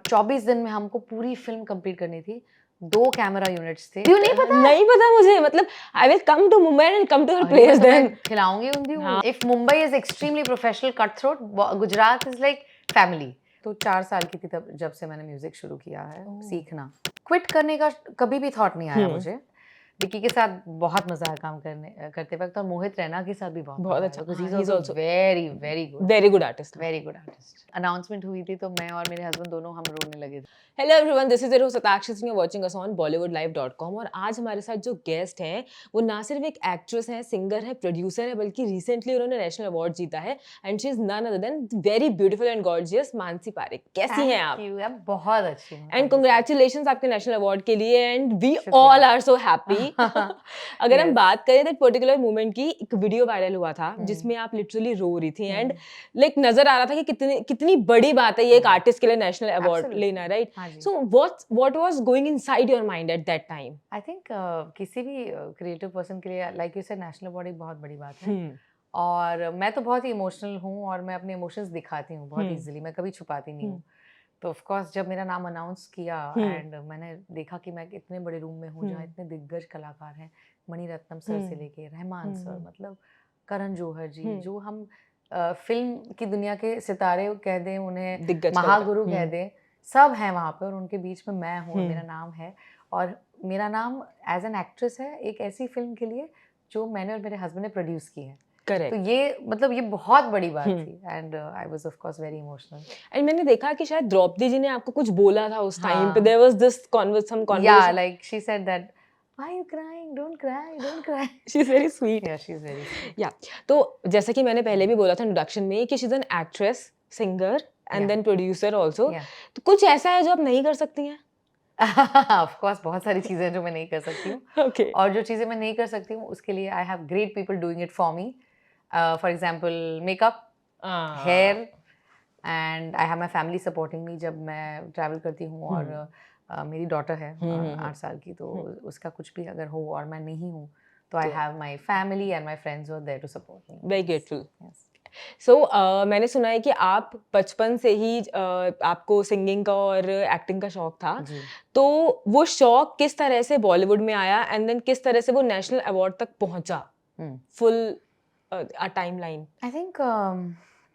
24 दिन में हमको पूरी फिल्म कंप्लीट करनी थी। 2 कैमरा यूनिट्स थे। क्यों नहीं पता? नहीं पता मुझे, मतलब I will come to Mumbai and come to her place then. खिलाऊंगी उन्हें। If Mumbai is extremely professional cut throat, Gujarat is like family. तो 4 साल की थी तब जब से मैंने म्यूजिक शुरू किया है सीखना। क्विट करने का कभी भी थॉट नहीं आया मुझे। विकी के साथ बहुत मजा आया काम करते वक्त, और मोहित रैना के साथ भी बहुत अच्छा, because he is also very very good artist. Announcement हुई थी तो मैं और मेरे हस्बैंड दोनों हम रोने लगे थे। Hello everyone, this is your host Sakshi Singh, watching us on bollywoodlive.com। और आज हमारे साथ जो गेस्ट हैं वो ना सिर्फ एक एक्ट्रेस हैं, सिंगर है, प्रोड्यूसर है, बल्कि रिसेंटली उन्होंने नेशनल अवार्ड जीता है and she is none other than very beautiful and gorgeous Mansi Parekh. कैसी हैं आप? आप बहुत अच्छी हैं एंड कांग्रेचुलेशंस आपके नेशनल अवार्ड के लिए and we all are so happy. अगर हम बात करें दैट पर्टिकुलर मोमेंट की, एक वीडियो वायरल हुआ था जिसमें आप लिटरली रो रही थी एंड लाइक नजर आ रहा था कि कितनी बड़ी बात है ये एक आर्टिस्ट के लिए नेशनल अवार्ड लेना, right? So what was going inside your mind at that time? I think किसी भी क्रिएटिव पर्सन के लिए, like you said, national award एक बहुत बड़ी बात है। और मैं तो बहुत ही इमोशनल हूँ और मैं अपने इमोशंस दिखाती हूँ बहुत इजीली, मैं कभी छुपाती नहीं हूँ। तो ऑफ कोर्स जब मेरा नाम अनाउंस किया एंड मैंने देखा कि मैं इतने बड़े रूम में हूँ जहाँ इतने दिग्गज कलाकार हैं, मणिरत्नम सर से लेके रहमान सर, मतलब करण जौहर जी, जो हम फिल्म की दुनिया के सितारे कह दें, उन्हें महागुरु कह दें, सब हैं वहाँ पे, और उनके बीच में मैं हूँ, मेरा नाम है। और मेरा नाम एज एन एक्ट्रेस है एक ऐसी फिल्म के लिए जो मैंने और मेरे हस्बैंड ने प्रोड्यूस की है। Correct. तो ये मतलब ये बहुत बड़ी बात थी and I was of course very emotional. And मैंने देखा कि शायद द्रौपदी जी ने आपको कुछ बोला था उस टाइम पे, there was this some conversation. Yeah like she said that why are you crying, don't cry she is very sweet. yeah, she's very sweet. या तो जैसा कि मैंने पहले भी बोला था इंट्रोडक्शन में कि she is an actress, singer and then producer also. तो कुछ ऐसा है जो आप नहीं कर सकती हैं? ऑफ कोर्स बहुत सारी चीजें जो मैं नहीं कर सकती हूँ। Okay. और जो चीजें मैं नहीं कर सकती हूँ उसके लिए I have great people doing it for me. For example makeup, hair, and I have my family supporting me जब मैं ट्रैवल करती हूँ। और मेरी डॉटर है 8 साल की, तो उसका कुछ भी अगर हो और मैं नहीं हूँ तो I have my family and my friends who are there to support me. Very grateful. So मैंने सुना है कि आप बचपन से ही आपको सिंगिंग का और एक्टिंग का शौक था। तो वो शौक किस तरह से बॉलीवुड में आया एंड देन किस तरह से वो नेशनल अवार्ड तक पहुंचा? Full timeline. I think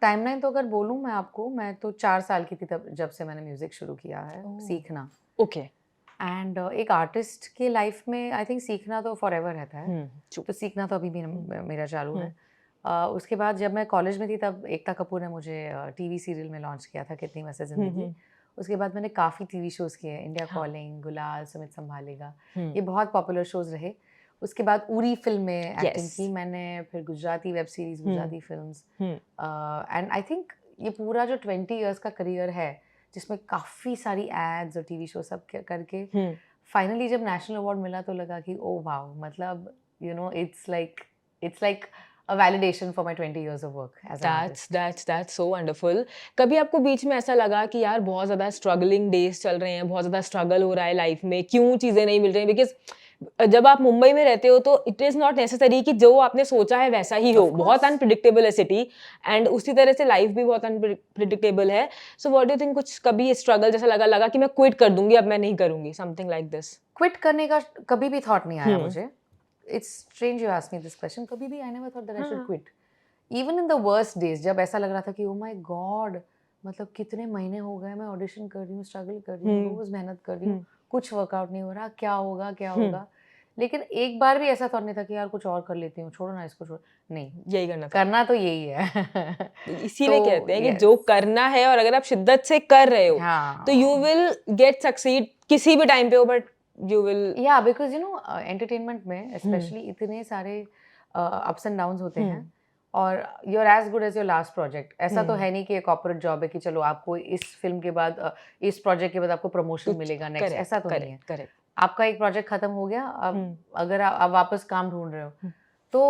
timeline तो अगर बोलूँ मैं आपको, मैं तो 4 साल की थी तब जब से मैंने म्यूजिक शुरू किया है सीखना। ओके। एंड एक आर्टिस्ट के लाइफ में आई थिंक सीखना तो फॉर एवर रहता है। तो सीखना तो अभी भी मेरा चालू है। उसके बाद जब मैं कॉलेज में थी तब एकता कपूर ने मुझे टीवी सीरियल में लॉन्च किया था, कितनी वैसे जिंदगी। उसके बाद मैंने काफ़ी टीवी शोज़ किए, इंडिया कॉलिंग, गुलाल, सुमित संभालेगा, ये बहुत पॉपुलर शोज़ रहे। उसके बाद उरी फिल्म में एक्टिंग की मैंने, फिर Gujarati web series, Gujarati films, and I think ये पूरा जो 20 इयर्स का करियर है जिसमें काफ़ी सारी एड्स और टीवी शो सब करके फाइनली जब नेशनल अवार्ड मिला तो लगा कि ओ वाओ, मतलब you know it's like a validation for my 20 years of work as an artist. That's so wonderful. कभी आपको बीच में ऐसा लगा कि यार बहुत ज़्यादा स्ट्रगलिंग डेज चल रहे हैं, बहुत ज़्यादा स्ट्रगल हो रहा है लाइफ में, क्यों चीज़ें नहीं मिल रही? बिकॉज जब आप मुंबई में रहते हो तो इट इज़ नॉट नेसेसरी कि जो आपने सोचा है वैसा ही हो। बहुत अनप्रिडिक्टेबल है सिटी, एंड उसी तरह से लाइफ भी बहुत अनप्रिडिक्टेबल है। So what do you think, कुछ कभी स्ट्रगल जैसा लगा कि मैं क्विट कर दूंगी, अब मैं नहीं करूंगी, समथिंग लाइक दिस? क्विट करने का कभी भी थॉट नहीं आया मुझे। It's strange you asked me this question. कभी भी I never thought that I should quit. Even in the worst days, जब ऐसा लग रहा था कि oh my God, मतलब कितने महीने हो गए मैं ऑडिशन कर रही हूँ, स्ट्रगल कर रही हूँ, रोज मेहनत कर रही हूँ, कुछ वर्कआउट नहीं हो रहा, क्या होगा। लेकिन एक बार भी ऐसा थॉट नहीं था कि यार कुछ और कर लेती हूँ, छोड़ो ना इसको, छोड़ नहीं, यही करना तो यही है। इसीलिए कहते हैं कि जो करना है और अगर आप शिद्दत से कर रहे हो तो यू विल गेट सक्सीड किसी भी टाइम पे हो, but you will because you know entertainment में especially इतने सारे ups and downs होते हैं, और you're as good as your last project. ऐसा तो है नहीं कि एक कॉर्पोरेट जॉब है कि चलो आपको इस फिल्म के बाद, इस प्रोजेक्ट के बाद आपको प्रमोशन मिलेगा नेक्स्ट, ऐसा तो नहीं है। आपका एक प्रोजेक्ट खत्म हो गया, अब अगर आप वापस काम ढूंढ रहे हो तो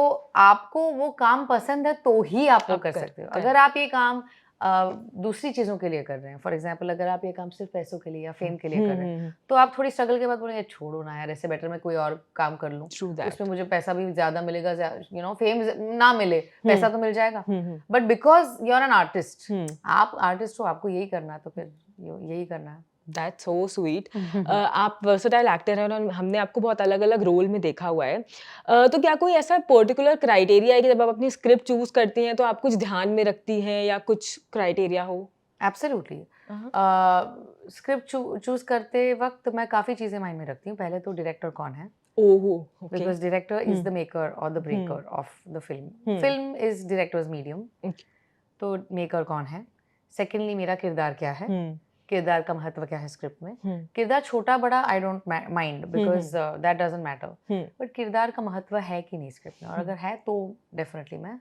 आपको वो काम पसंद है तो ही आप वो कर सकते हो। अगर आप ये काम दूसरी चीज़ों के लिए कर रहे हैं, फॉर एग्जाम्पल अगर आप ये काम सिर्फ पैसों के लिए या फेम के लिए कर रहे हैं तो आप थोड़ी स्ट्रगल के बाद बोलेंगे छोड़ो ना यार, ऐसे बेटर मैं कोई और काम कर लूँ, उसमें मुझे पैसा भी ज़्यादा मिलेगा, यू नो फेम ना मिले, पैसा तो मिल जाएगा। But because you are an artist, आप आर्टिस्ट हो, आपको यही करना है, तो फिर यही करना है। That's so sweet. आप वर्सेटाइल एक्टर हैं और हमने आपको बहुत अलग अलग रोल में देखा हुआ है। तो क्या कोई ऐसा पर्टिकुलर क्राइटेरिया है कि जब आप अपनी स्क्रिप्ट चूज करती हैं तो आप कुछ ध्यान में रखती हैं या कुछ क्राइटेरिया हो? एब्सोल्युटली। स्क्रिप्ट चूज करते वक्त मैं काफ़ी चीज़ें माइंड में रखती हूँ। पहले तो डायरेक्टर कौन है, ओहो, okay. Because director is the maker or the breaker of the film. Film is director's medium, तो मेकर कौन है। सेकेंडली मेरा किरदार क्या है, किरदार का महत्व क्या है स्क्रिप्ट में। किरदार छोटा बड़ा I don't mind because that doesn't matter, but किरदार का महत्व है कि नहीं स्क्रिप्ट में, और अगर है तो डेफिनेटली मैं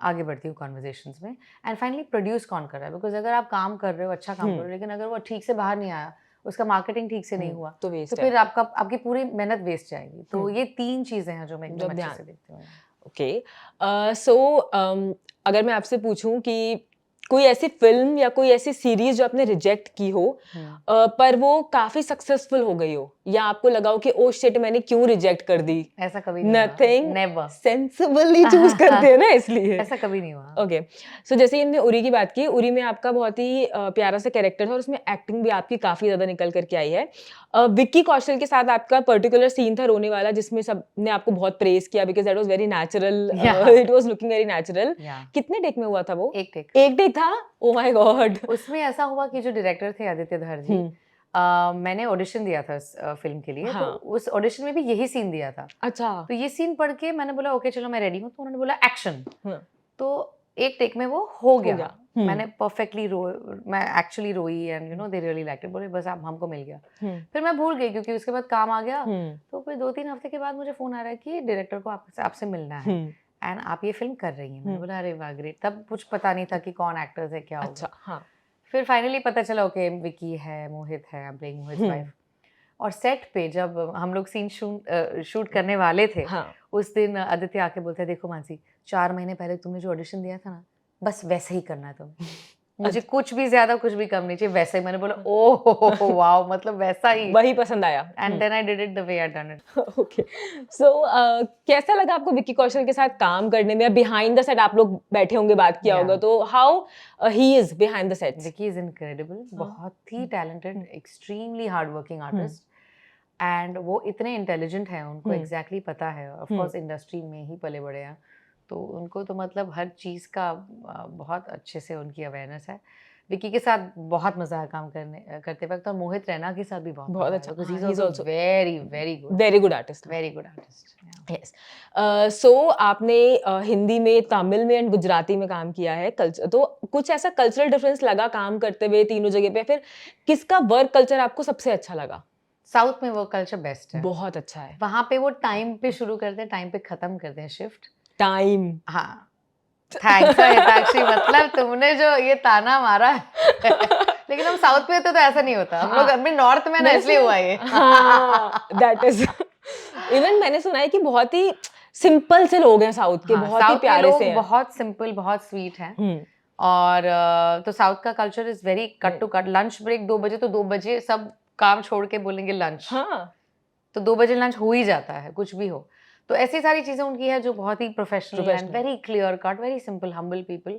आगे बढ़ती हूँ कॉन्वर्जेशंस में। एंड फाइनली प्रोड्यूस कौन कर रहा है, बिकॉज अगर आप काम कर रहे हो, अच्छा काम कर रहे हो, लेकिन अगर वो ठीक से बाहर नहीं आया, उसका मार्केटिंग ठीक से नहीं हुआ, तो फिर आपकी पूरी मेहनत वेस्ट जाएगी। तो ये 3 चीज़ें हैं जो मैं एकदम अच्छे से देखती हूँ। ओके। सो अगर मैं आपसे पूछूं कि कोई ऐसी फिल्म या कोई ऐसी सीरीज जो आपने रिजेक्ट की हो पर वो काफी सक्सेसफुल हो गई हो, या आपको लगा हो कि ओ शिट मैंने क्यों रिजेक्ट कर दी? ऐसा कभी नहीं नथिंग, नेवर। सेंसिबली चूज करते हैं ना, इसलिए। ऐसा कभी नहीं हुआ। ओके। सो जैसे हमने उरी की बात की, उरी में आपका बहुत ही प्यारा सा कैरेक्टर था और उसमें एक्टिंग भी आपकी काफी ज्यादा निकल करके आई है। विक्की कौशल के साथ आपका पर्टिकुलर सीन था रोने वाला, जिसमें सबने आपको बहुत प्रेज किया because that was very natural, it was looking very natural. कितने टेक में हुआ था वो? एक टेक था? ओ माय गॉड। उसमें ऐसा हुआ कि जो डायरेक्टर थे आदित्य धर जी, मैंने ऑडिशन दिया था इस फिल्म के लिए। तो उस ऑडिशन में भी यही सीन दिया था। अच्छा। तो ये सीन पढ़ के मैंने बोला ओके चलो मैं रेडी हूँ, तो उन्होंने बोला एक्शन। तो एक टेक में वो हो गया। मैंने परफेक्टली मैं एक्चुअली रोई and you know they really liked it. बोले बस आप हमको मिल गया। फिर मैं भूल गई क्योंकि उसके बाद काम आ गया। तो फिर 2-3 हफ्ते के बाद मुझे फोन आ रहा है कि डायरेक्टर को आपसे मिलना है एंड आप ये फिल्म कर रही हैं। मैंने बोला अरे वाह ग्रेट। तब कुछ पता नहीं था कि कौन एक्टर्स है क्या होगा। अच्छा, हाँ। फिर फाइनली पता चला ओके विकी है, मोहित है, I am playing Mohit wife. और सेट पे जब हम लोग सीन शूट करने वाले थे, उस दिन आदित्य आके बोलते हैं देखो मानसी, 4 महीने पहले तुमने जो ऑडिशन दिया था ना, बस वैसे ही करना है तुम्हें। मुझे कुछ भी ज्यादा कुछ भी कम नहीं चाहिए, वैसे ही। मैंने बोला ओह वाओ, मतलब वैसा ही वही पसंद आया। And then I did it the way I done it. Okay. So कैसा लगा आपको विक्की कौशल के साथ काम करने में? बिहाइंड द सेट आप लोग बैठे होंगे, बात किया होगा, तो how he is behind the sets? Vicky is incredible, बहुत ही talented, extremely hard working artist. And वो इतने इंटेलिजेंट हैं, उनको एग्जैक्टली पता है, ऑफ कोर्स इंडस्ट्री में ही पले बड़े हैं, तो उनको तो मतलब हर चीज़ का बहुत अच्छे से उनकी अवेयरनेस है। विक्की के साथ बहुत मजा है काम करते वक्त, और मोहित रैना के साथ भी बहुत अच्छा, because he is also very very good artist. Yes. So आपने हिंदी में, तमिल में एंड गुजराती में काम किया है। कल्चर तो कुछ ऐसा कल्चरल डिफरेंस लगा काम करते हुए तीनों जगह पे? फिर किसका वर्क कल्चर आपको सबसे अच्छा लगा? साउथ में वो कल्चर बेस्ट है, बहुत अच्छा है। वहां पे वो टाइम पे शुरू करते हैं, टाइम पे खत्म करते हैं शिफ्ट। टाइम, हाँ, थैंक्स हिताक्षी, मतलब तुमने जो ये ताना मारा है लेकिन हम साउथ पे होते तो ऐसा नहीं होता। हम लोग अपने नॉर्थ में ना, इसलिए हुआ ये। दैट इज इवन मैंने सुना है कि बहुत ही सिंपल से लोग हैं साउथ के, बहुत ही प्यारे से हैं। बहुत सिंपल, बहुत स्वीट हैं। और तो साउथ का culture is very cut to cut. Lunch break 2 बजे, तो 2 बजे सब काम छोड़ के बोलेंगे लंच। तो 2 बजे लंच हो ही जाता है, कुछ भी हो। तो ऐसी सारी चीजें उनकी है जो बहुत ही professional and very clear cut, very simple, humble people.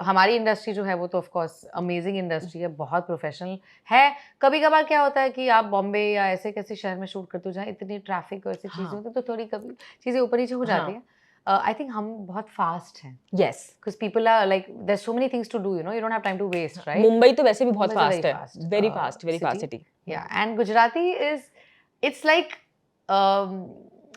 हमारी इंडस्ट्री जो है वो तो ऑफ कोर्स अमेजिंग इंडस्ट्री है, बहुत प्रोफेशनल है। कभी कभार क्या होता है कि आप बॉम्बे या ऐसे कैसे शहर में शूट करते हो जहाँ इतनी ट्रैफिक और ऐसी चीजें होती है, तो थोड़ी कभी चीजें ऊपर नीचे हो जाती हैं। आई थिंक हम बहुत फास्ट हैं। Yes. Because people are like, there's so many things to do, you know, you don't have time to waste, right? Mumbai तो वैसे भी बहुत Mumbai is फास्ट है, very fast city. Yeah, and Gujarati is, it's like,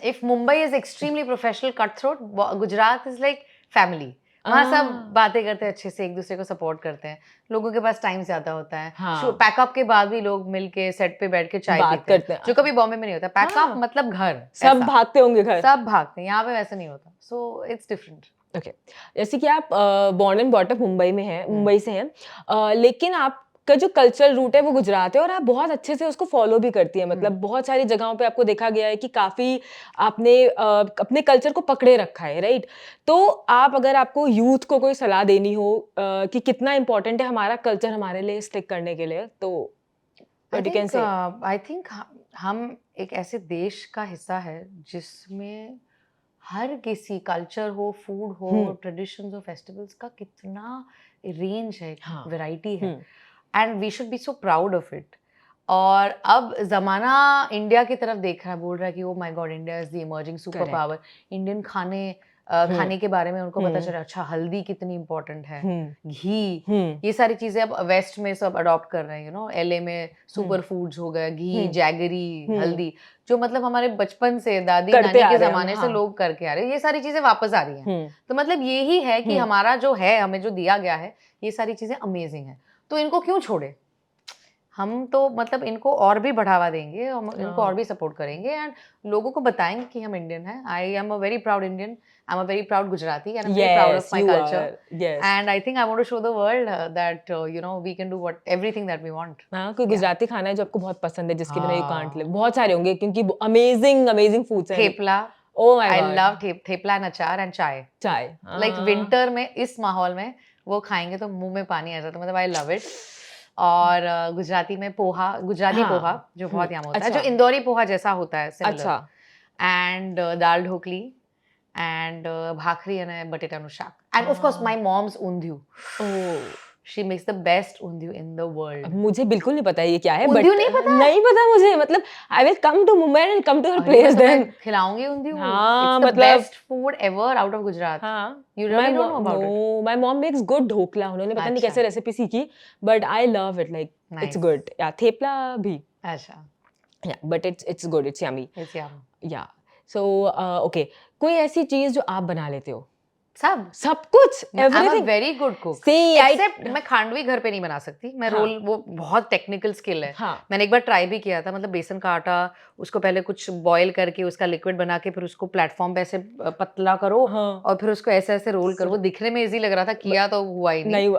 if Mumbai is extremely professional, cutthroat, Gujarat is like family. वहाँ सब बातें करते हैं अच्छे से, एक दूसरे को सपोर्ट करते हैं, लोगों के पास टाइम ज्यादा होता है। पैकअप के बाद भी लोग मिलके सेट पे बैठ के चाय पीते हैं, जो कभी बॉम्बे में नहीं होता। पैकअप मतलब घर, सब भागते होंगे घर, सब भागते हैं, यहाँ पे वैसा नहीं होता। So it's different. ओके। जैसे कि आप born and brought up Mumbai में हैं, मुंबई से हैं, लेकिन आपका जो कल्चरल रूट है वो गुजरात है, और आप बहुत अच्छे से उसको फॉलो भी करती हैं। मतलब बहुत सारी जगहों पे आपको देखा गया है कि काफी आपने अपने कल्चर को पकड़े रखा है, राइट? तो आप, अगर आपको यूथ को कोई सलाह देनी हो कि कितना इंपॉर्टेंट है हमारा कल्चर हमारे लिए स्टिक करने के लिए, तो आई थिंक हम एक ऐसे देश का हिस्सा है जिसमें हर किसी कल्चर हो, फूड हो, ट्रेडिशंस हो, फेस्टिवल्स का कितना रेंज है, वैरायटी है। And we should be so proud of it. और अब ज़माना इंडिया की तरफ देख रहा है, बोल रहा है कि ओ my God, India is the emerging super Correct. Power. Indian खाने के बारे में उनको पता चला, अच्छा हल्दी कितनी इम्पोर्टेंट है, घी, ये सारी चीज़ें अब वेस्ट में सब अडॉप्ट कर रहे हैं. LA में सुपर फूड्स हो गया, घी, जैगरी, हल्दी, जो मतलब हमारे बचपन से दादी नानी के ज़माने से लोग करके आ रहे हैं, ये सारी चीज़ें वापस आ रही हैं. तो मतलब यही है कि हमारा जो है, हमें जो दिया गया है, ये सारी चीज़ें अमेजिंग हैं. तो इनको क्यों छोड़े? हम तो मतलब इनको और भी बढ़ावा देंगे, हम इनको और भी सपोर्ट करेंगे एंड लोगों को बताएंगे कि हम इंडियन हैं. I am a very proud Indian, I am a very proud Gujarati and I am very proud of my culture. And I think I want to show the world that we can do what everything that we want. हाँ, कोई गुजराती खाना है जो आपको बहुत पसंद है, जिसके बिना यू कांट लिव? बहुत सारे होंगे क्योंकि अमेजिंग फूड्स हैं. Thepla, oh my I God, love thepla and अचार एंड चाय. चाय. लाइक विंटर में इस माहौल में वो खाएंगे तो मुंह में पानी आ जाता है. मतलब आई लव इट. और गुजराती में पोहा, गुजराती पोहा जो बहुत यहाँ होता है, जो इंदौरी पोहा जैसा होता है, similar. And dal dhokli and bhakhri and बटेटाનું શાક. And of course my mom's undhiyu. She makes the best undhiyu in the world. मुझे बिल्कुल नहीं पता ये क्या है. ऊंधियू नहीं पता? नहीं पता मुझे. मतलब I will come to Mumbai and come to her place then खिलाऊंगी ऊंधियू. हाँ, इट्स द मतलब best food ever out of Gujarat. You really don't know about it? No, my mom makes good dhokla. उन्होंने पता नहीं कैसे रेसिपी सीखी, but I love it. Like it's good. Yeah, thepla भी. अच्छा. Yeah, but it's good. It's yummy. It's yummy. Yeah. So okay, कोई ऐसी चीज जो आप बना लेते हो? सब कुछ, everything. I'm a very good cook. See, except मैं खांडवी घर पे नहीं बना सकती. मैं रोल, वो बहुत टेक्निकल स्किल है. मैंने एक बार ट्राई भी किया था. मतलब बेसन का आटा, उसको पहले कुछ बॉईल करके उसका लिक्विड बना के फिर उसको प्लेटफॉर्म पे ऐसे पतला करो और फिर उसको ऐसे ऐसे रोल करो. वो दिखने में इजी लग रहा था, किया तो हुआ ही नहीं.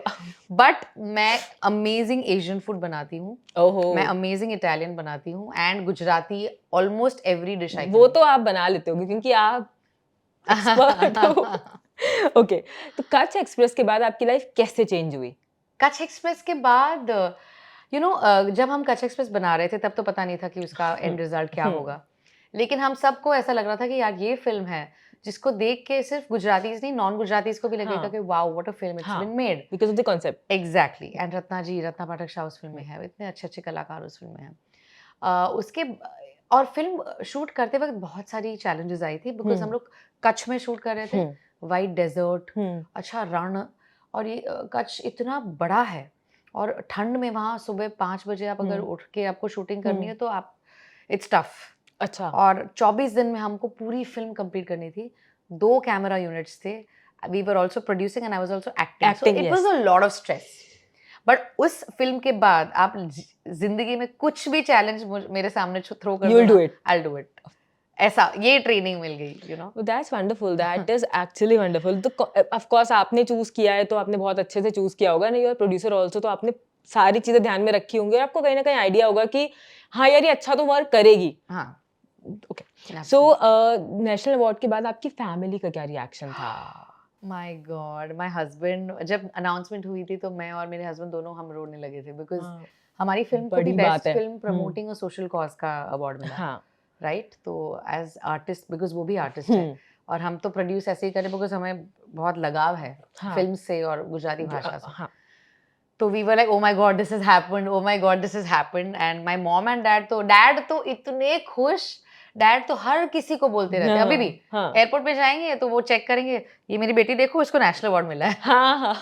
बट मैं अमेजिंग एशियन फूड बनाती हूँ. मैं अमेजिंग इटालियन बनाती हूँ and Gujarati, almost every dish. वो तो आप बना लेते होगे क्योंकि आप एक्सपर्ट हो. ओके, तो कच्छ एक्सप्रेस के बाद आपकी लाइफ कैसे चेंज हुई? कच्छ एक्सप्रेस के बाद जब हम कच्छ एक्सप्रेस बना रहे थे तब तो पता नहीं था कि उसका एंड रिजल्ट क्या होगा. लेकिन हम सबको ऐसा लग रहा था कि यार ये फिल्म है जिसको देख के सिर्फ गुजरातीज नहीं, नॉन गुजरातीज को भी लगेगा कि wow what a film it's been made because of the concept. Exactly. And Ratna Pathak Shah उस फिल्म में है. इतने अच्छे अच्छे कलाकार उस फिल्म में हैं. उसके और फिल्म शूट करते वक्त बहुत सारी चैलेंजेस आई थी बिकॉज हम लोग कच्छ में शूट कर रहे थे. वाइट डेजर्ट, अच्छा रण, और ये कच्छ इतना बड़ा है और ठंड में वहाँ सुबह 5 बजे आप अगर उठ के आपको शूटिंग करनी है तो आप, इट्स टफ. अच्छा. और 24 दिन में हमको पूरी फिल्म कंप्लीट करनी थी. 2 कैमरा यूनिट्स थे. We were also producing and I was also acting. So it was a lot of stress. But उस फिल्म के बाद आप जिंदगी में कुछ भी चैलेंज मेरे सामने थ्रो कर दो, आई विल डू इट. ऐसा ये ट्रेनिंग मिल गई. That's wonderful. That is actually wonderful. तो ऑफ कोर्स आपने चूज किया है तो आपने बहुत अच्छे से चूज किया होगा ना. योर प्रोड्यूसर आल्सो, तो आपने सारी चीजें ध्यान में रखी होंगी और आपको कहीं ना कहीं आइडिया होगा कि हाँ यार ये अच्छा तो वर्क करेगी. हाँ. ओके. सो नेशनल अवार्ड के बाद आपकी फैमिली का क्या रिएक्शन था? माय गॉड, माय हस्बैंड, जब अनाउंसमेंट हुई थी तो मैं और मेरे हस्बैंड दोनों हम रोने लगे थे बिकॉज हमारी फिल्म को भी best film promoting a social cause का अवार्ड मिला. राइट. तो एज आर्टिस्ट, बिकॉज वो भी आर्टिस्ट है और हम तो प्रोड्यूस ऐसे ही करें बिकॉज हमें बहुत लगाव है फिल्म से और गुजराती भाषा से. तो we were like oh my God this has happened, oh my God this has happened. And my mom and dad तो इतने खुश. डैड तो हर किसी को बोलते रहते हैं. अभी भी एयरपोर्ट पे जाएंगे तो वो चेक करेंगे, ये मेरी बेटी देखो इसको नेशनल अवार्ड मिला है.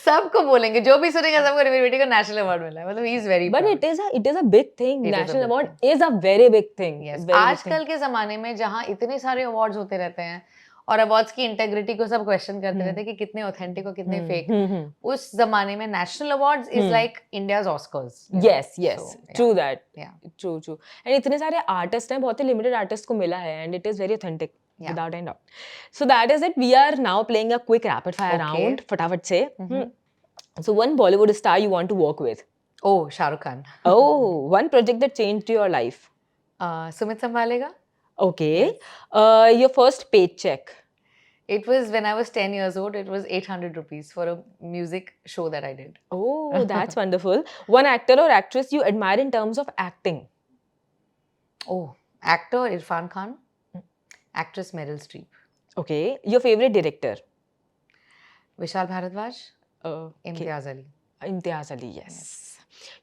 सबको बोलेंगे, जो भी सुनेंगे सबको मेरी बेटी को नेशनल अवार्ड मिला है. मतलब he is very, but it is a big thing. National award is a very big thing. आजकल के जमाने में जहाँ इतने सारे अवार्ड्स होते रहते हैं और अवार्ड्स की इंटेग्रिटी को सब क्वेश्चन करते रहते हैं कि कितने ऑथेंटिक और कितने फेक. उस जमाने में national awards is like India's Oscars. Yes, true that. True. And इतने सारे आर्टिस्ट हैं, बहुत ही लिमिटेड आर्टिस्ट को मिला है and it is very authentic without any doubt. So that is it. We are now playing a quick rapid fire round. फटाफट से. So one Bollywood star you want to work with? Oh, Shah Rukh Khan. Oh, one project that changed your life? Sumit संभालेगा. Okay. Your first paycheck? It was when I was 10 years old. It was 800 rupees for a music show that I did. Oh, that's wonderful. One actor or actress you admire in terms of acting? Oh, actor Irfan Khan. Actress Meryl Streep. Okay. Your favorite director? Vishal Bharadwaj. Imtiaz Ali. Imtiaz Ali, yes.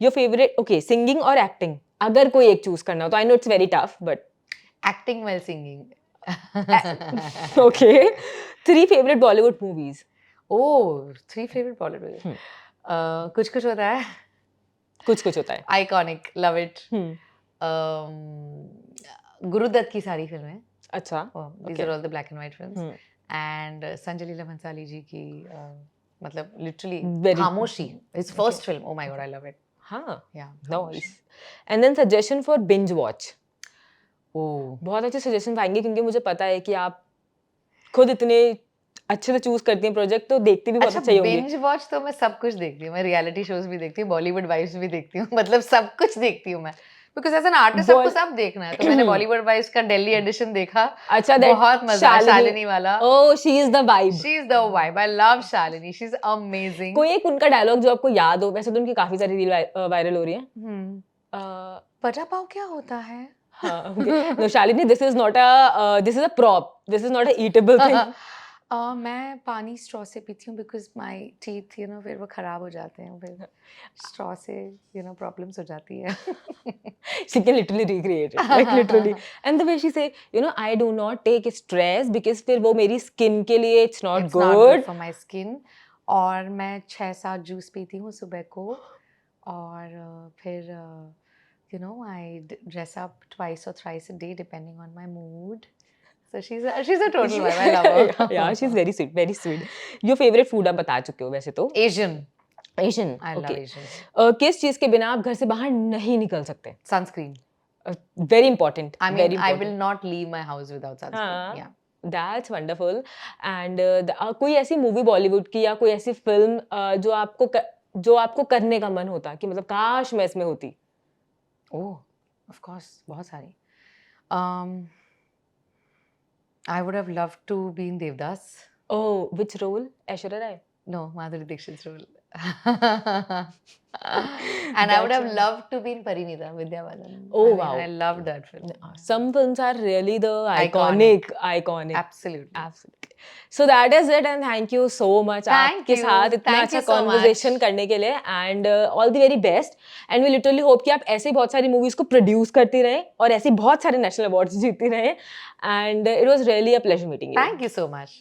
Your favourite, okay, singing और acting, अगर कोई एक choose करना हो तो I know it's very tough but Acting while singing. Okay, 3 favourite Bollywood movies. Oh, 3 favorite Bollywood. कुछ कुछ होता है. कुछ कुछ होता है. Iconic, love it. गुरुदत्त की सारी फिल्में. अच्छा. These are all the black and white films. And Sanjay Leela Bhansali जी की मतलब literally खामोशी, his first film. Oh my god, I love it. हाँ. Yeah. Nice. And then suggestion for binge watch. Oh. बहुत अच्छे सजेशन आएंगे क्योंकि मुझे पता है कि आप खुद इतने अच्छे से चूज करती हैं प्रोजेक्ट, तो देखती भी बहुत अच्छा ही होंगे. बिंज वॉच तो मैं सब कुछ देखती हूँ. मैं रियलिटी शोज भी देखती हूँ, बॉलीवुड वाइफ्स भी देखती हूँ, मतलब सब कुछ देखती हूँ मैं. बिकॉज एज एन आर्टिस्ट सबको सब देखना है. तो मैंने बॉलीवुड वाइफ्स का दिल्ली एडिशन देखा. अच्छा, बहुत मजा. शालिनी वाला. Oh, she is the vibe. She is the vibe. I love Shalini. She is amazing. कोई एक उनका डायलॉग जो आपको याद हो? वैसे तो उनकी काफी सारी रील वायरल हो रही है. वड़ा पाव क्या होता है? हाँ, no, Shalini, this is a prop. This is not a eatable thing. मैं पानी स्ट्रॉ से पीती हूँ बिकॉज माई टीथ फिर वो खराब हो जाते हैं. फिर स्ट्रॉ से प्रॉब्लम्स हो जाती है. She can literally recreate it, like literally. And the way she say, I do not take stress because फिर वो मेरी skin के लिए it's not good for my skin. और मैं 6-7 जूस पीती हूँ सुबह को. और फिर I dress up twice or thrice a day depending on my mood. So she's a total vibe. I love her. Yeah, she's very sweet, very sweet. Your favorite food आप बता चुके हो वैसे तो. Asian. I love Asian. किस चीज के बिना आप घर से बाहर नहीं निकल सकते? Sunscreen. Very important. I mean, I will not leave my house without sunscreen. Yeah. That's wonderful. And कोई ऐसी मूवी बॉलीवुड की या कोई ऐसी फिल्म जो आपको करने का मन होता कि मतलब काश मैं इसमें होती? Oh, of course, बहुत सारी. I would have loved to be in Devdas. Oh, which role? Aishwarya Rai? No, Madhuri Dixit's role. And I would have loved to be in Parinita, Vidya Balan. Oh, wow. I loved that film. Some films are really the iconic. Absolutely. So that is it, and thank you so much. आपके साथ इतना अच्छा conversation करने के लिए, and all the very best. And we literally hope कि आप ऐसे बहुत सारी movies को produce करती रहें और ऐसे बहुत सारे national awards जीतती रहें. And it was really a pleasure meeting you. Thank you so much.